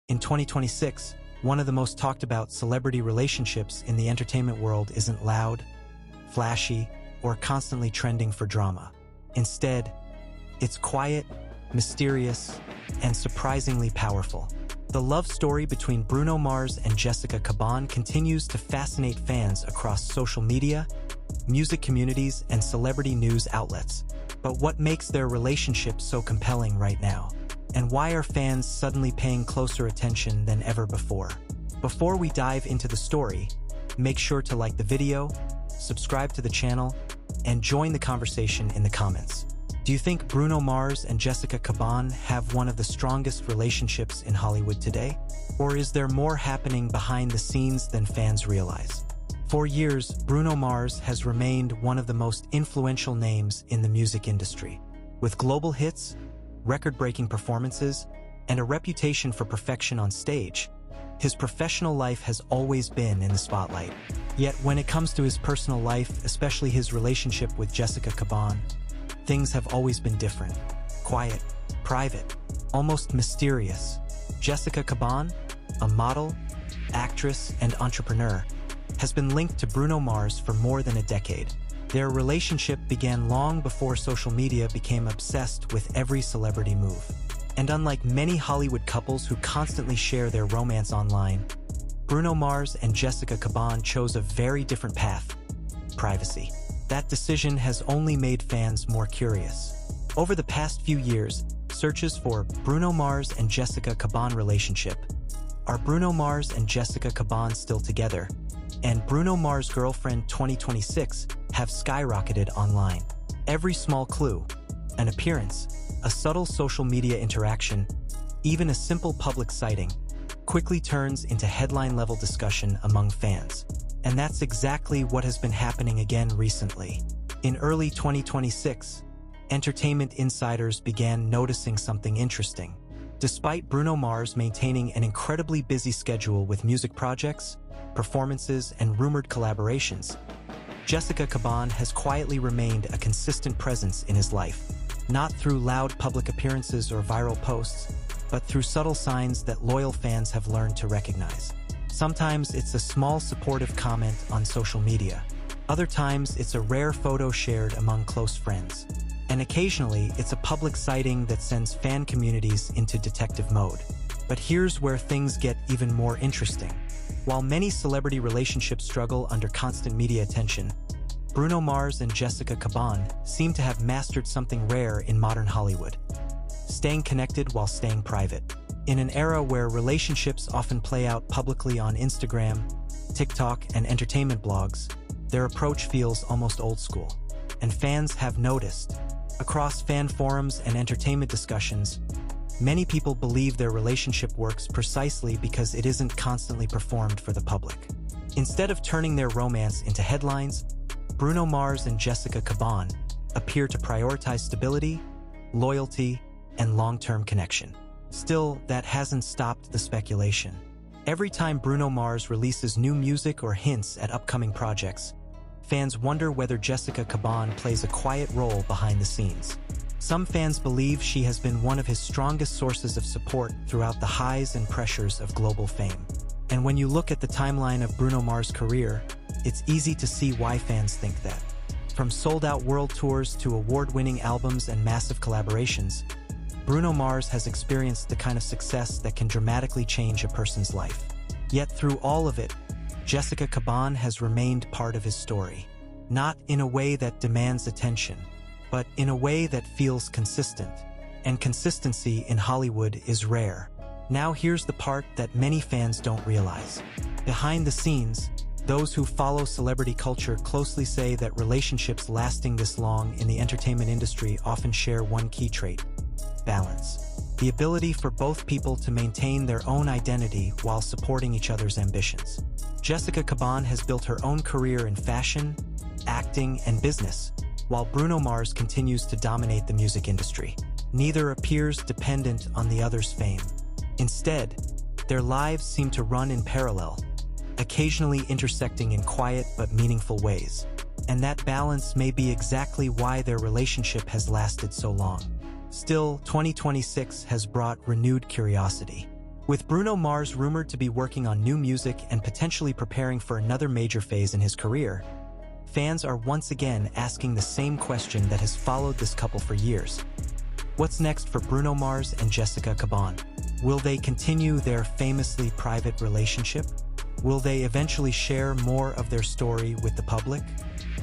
In 2026, one of the most talked about celebrity relationships in the entertainment world isn't loud, flashy, or constantly trending for drama. Instead, it's quiet, mysterious, and surprisingly powerful. The love story between Bruno Mars and Jessica Caban continues to fascinate fans across social media, music communities, and celebrity news outlets. But what makes their relationship so compelling right now? And why are fans suddenly paying closer attention than ever before? Before we dive into the story, make sure to like the video, subscribe to the channel, and join the conversation in the comments. Do you think Bruno Mars and Jessica Caban have one of the strongest relationships in Hollywood today? Or is there more happening behind the scenes than fans realize? For years, Bruno Mars has remained one of the most influential names in the music industry. With global hits, record-breaking performances, and a reputation for perfection on stage, his professional life has always been in the spotlight. Yet when it comes to his personal life, especially his relationship with Jessica Caban, things have always been different. Quiet, private, almost mysterious. Jessica Caban, a model, actress, and entrepreneur, has been linked to Bruno Mars for more than a decade. Their relationship began long before social media became obsessed with every celebrity move. And unlike many Hollywood couples who constantly share their romance online, Bruno Mars and Jessica Caban chose a very different path: privacy. That decision has only made fans more curious. Over the past few years, searches for Bruno Mars and Jessica Caban relationship, are Bruno Mars and Jessica Caban still together, and Bruno Mars' girlfriend 2026 have skyrocketed online. Every small clue, an appearance, a subtle social media interaction, even a simple public sighting, quickly turns into headline-level discussion among fans. And that's exactly what has been happening again recently. In early 2026, entertainment insiders began noticing something interesting. Despite Bruno Mars maintaining an incredibly busy schedule with music projects, performances, and rumored collaborations, Jessica Caban has quietly remained a consistent presence in his life. Not through loud public appearances or viral posts, but through subtle signs that loyal fans have learned to recognize. Sometimes it's a small supportive comment on social media. Other times it's a rare photo shared among close friends. And occasionally it's a public sighting that sends fan communities into detective mode. But here's where things get even more interesting. While many celebrity relationships struggle under constant media attention, Bruno Mars and Jessica Caban seem to have mastered something rare in modern Hollywood: staying connected while staying private. In an era where relationships often play out publicly on Instagram, TikTok, and entertainment blogs, their approach feels almost old school. And fans have noticed. Across fan forums and entertainment discussions, many people believe their relationship works precisely because it isn't constantly performed for the public. Instead of turning their romance into headlines, Bruno Mars and Jessica Caban appear to prioritize stability, loyalty, and long-term connection. Still, that hasn't stopped the speculation. Every time Bruno Mars releases new music or hints at upcoming projects, fans wonder whether Jessica Caban plays a quiet role behind the scenes. Some fans believe she has been one of his strongest sources of support throughout the highs and pressures of global fame. And when you look at the timeline of Bruno Mars' career, it's easy to see why fans think that. From sold-out world tours to award-winning albums and massive collaborations, Bruno Mars has experienced the kind of success that can dramatically change a person's life. Yet through all of it, Jessica Caban has remained part of his story. Not in a way that demands attention, but in a way that feels consistent. And consistency in Hollywood is rare. Now here's the part that many fans don't realize. Behind the scenes, those who follow celebrity culture closely say that relationships lasting this long in the entertainment industry often share one key trait: balance. The ability for both people to maintain their own identity while supporting each other's ambitions. Jessica Caban has built her own career in fashion, acting, and business, while Bruno Mars continues to dominate the music industry. Neither appears dependent on the other's fame. Instead, their lives seem to run in parallel, occasionally intersecting in quiet but meaningful ways. And that balance may be exactly why their relationship has lasted so long. Still, 2026 has brought renewed curiosity. With Bruno Mars rumored to be working on new music and potentially preparing for another major phase in his career, fans are once again asking the same question that has followed this couple for years. What's next for Bruno Mars and Jessica Caban? Will they continue their famously private relationship? Will they eventually share more of their story with the public?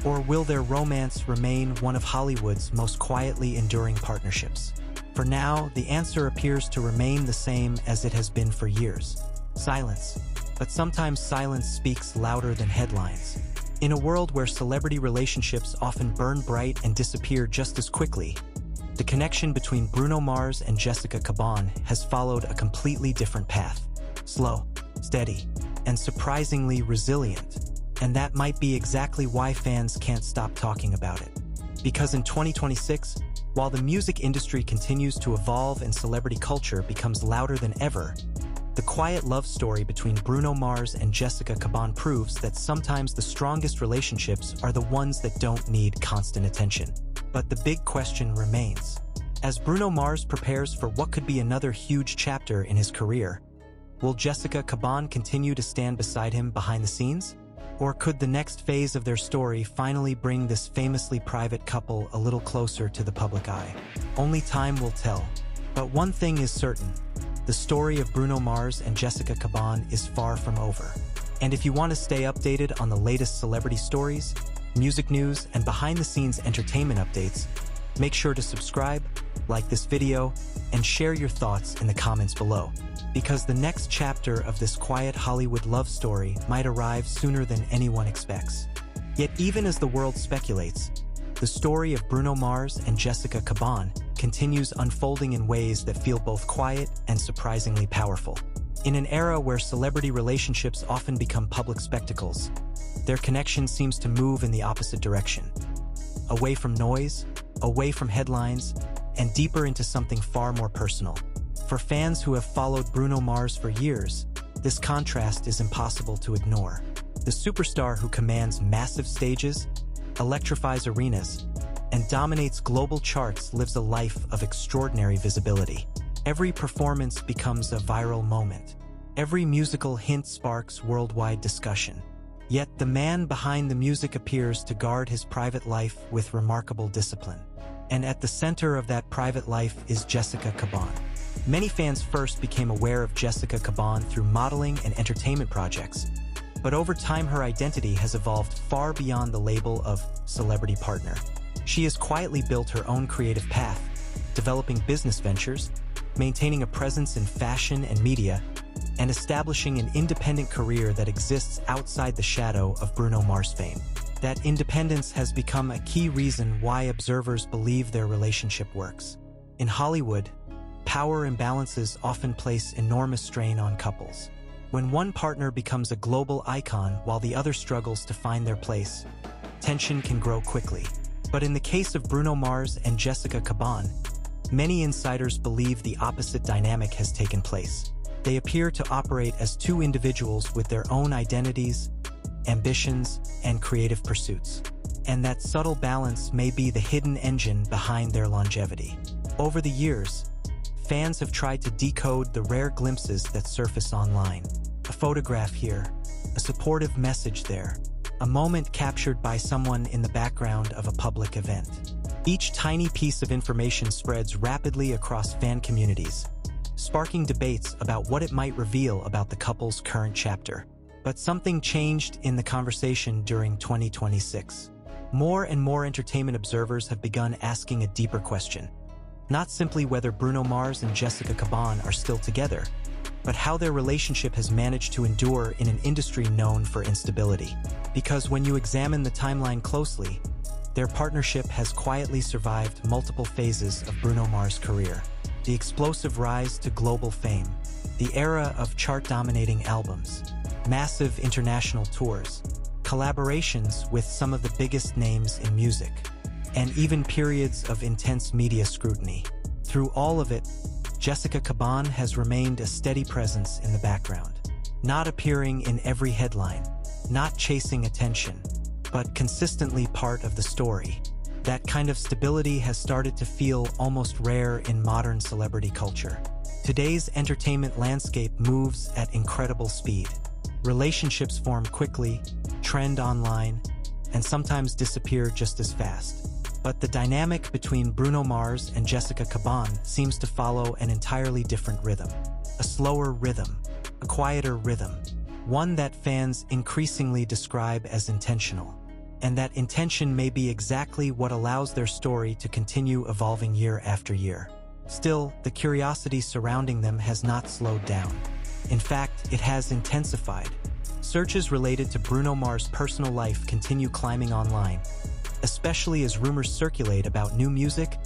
Or will their romance remain one of Hollywood's most quietly enduring partnerships? For now, the answer appears to remain the same as it has been for years. Silence. But sometimes silence speaks louder than headlines. In a world where celebrity relationships often burn bright and disappear just as quickly, the connection between Bruno Mars and Jessica Caban has followed a completely different path. Slow, steady, and surprisingly resilient. And that might be exactly why fans can't stop talking about it. Because in 2026, while the music industry continues to evolve and celebrity culture becomes louder than ever, the quiet love story between Bruno Mars and Jessica Caban proves that sometimes the strongest relationships are the ones that don't need constant attention. But the big question remains. As Bruno Mars prepares for what could be another huge chapter in his career, will Jessica Caban continue to stand beside him behind the scenes? Or could the next phase of their story finally bring this famously private couple a little closer to the public eye? Only time will tell. But one thing is certain. The story of Bruno Mars and Jessica Caban is far from over. And if you want to stay updated on the latest celebrity stories, music news, and behind-the-scenes entertainment updates, make sure to subscribe, like this video, and share your thoughts in the comments below. Because the next chapter of this quiet Hollywood love story might arrive sooner than anyone expects. Yet even as the world speculates, the story of Bruno Mars and Jessica Caban continues unfolding in ways that feel both quiet and surprisingly powerful. In an era where celebrity relationships often become public spectacles, their connection seems to move in the opposite direction. Away from noise, away from headlines, and deeper into something far more personal. For fans who have followed Bruno Mars for years, this contrast is impossible to ignore. The superstar who commands massive stages, electrifies arenas, and dominates global charts lives a life of extraordinary visibility. Every performance becomes a viral moment. Every musical hint sparks worldwide discussion. Yet the man behind the music appears to guard his private life with remarkable discipline. And at the center of that private life is Jessica Caban. Many fans first became aware of Jessica Caban through modeling and entertainment projects, but over time her identity has evolved far beyond the label of celebrity partner. She has quietly built her own creative path, developing business ventures, maintaining a presence in fashion and media, and establishing an independent career that exists outside the shadow of Bruno Mars' fame. That independence has become a key reason why observers believe their relationship works. In Hollywood, power imbalances often place enormous strain on couples. When one partner becomes a global icon while the other struggles to find their place, tension can grow quickly. But in the case of Bruno Mars and Jessica Caban, many insiders believe the opposite dynamic has taken place. They appear to operate as two individuals with their own identities, ambitions, and creative pursuits. And that subtle balance may be the hidden engine behind their longevity. Over the years, fans have tried to decode the rare glimpses that surface online. A photograph here, a supportive message there, a moment captured by someone in the background of a public event. Each tiny piece of information spreads rapidly across fan communities, sparking debates about what it might reveal about the couple's current chapter. But something changed in the conversation during 2026. More and more entertainment observers have begun asking a deeper question. Not simply whether Bruno Mars and Jessica Caban are still together, but how their relationship has managed to endure in an industry known for instability. Because when you examine the timeline closely, their partnership has quietly survived multiple phases of Bruno Mars' career. The explosive rise to global fame, the era of chart-dominating albums, massive international tours, collaborations with some of the biggest names in music, and even periods of intense media scrutiny. Through all of it, Jessica Caban has remained a steady presence in the background, not appearing in every headline, not chasing attention, but consistently part of the story. That kind of stability has started to feel almost rare in modern celebrity culture. Today's entertainment landscape moves at incredible speed. Relationships form quickly, trend online, and sometimes disappear just as fast. But the dynamic between Bruno Mars and Jessica Caban seems to follow an entirely different rhythm. A slower rhythm, a quieter rhythm, one that fans increasingly describe as intentional. And that intention may be exactly what allows their story to continue evolving year after year. Still, the curiosity surrounding them has not slowed down. In fact, it has intensified. Searches related to Bruno Mars' personal life continue climbing online, especially as rumors circulate about new music,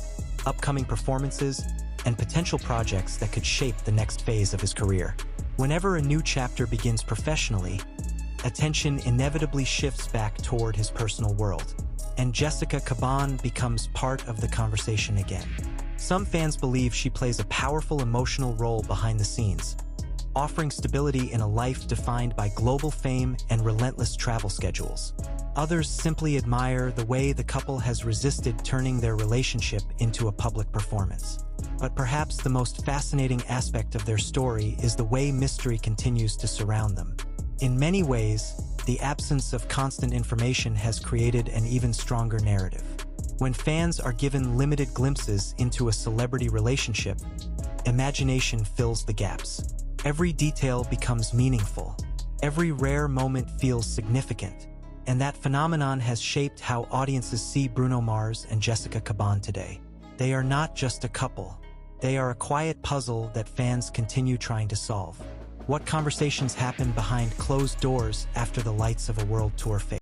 upcoming performances, and potential projects that could shape the next phase of his career. Whenever a new chapter begins professionally, attention inevitably shifts back toward his personal world, and Jessica Caban becomes part of the conversation again. Some fans believe she plays a powerful emotional role behind the scenes, offering stability in a life defined by global fame and relentless travel schedules. Others simply admire the way the couple has resisted turning their relationship into a public performance. But perhaps the most fascinating aspect of their story is the way mystery continues to surround them. In many ways, the absence of constant information has created an even stronger narrative. When fans are given limited glimpses into a celebrity relationship, imagination fills the gaps. Every detail becomes meaningful. Every rare moment feels significant. And that phenomenon has shaped how audiences see Bruno Mars and Jessica Caban today. They are not just a couple. They are a quiet puzzle that fans continue trying to solve. What conversations happen behind closed doors after the lights of a world tour fade?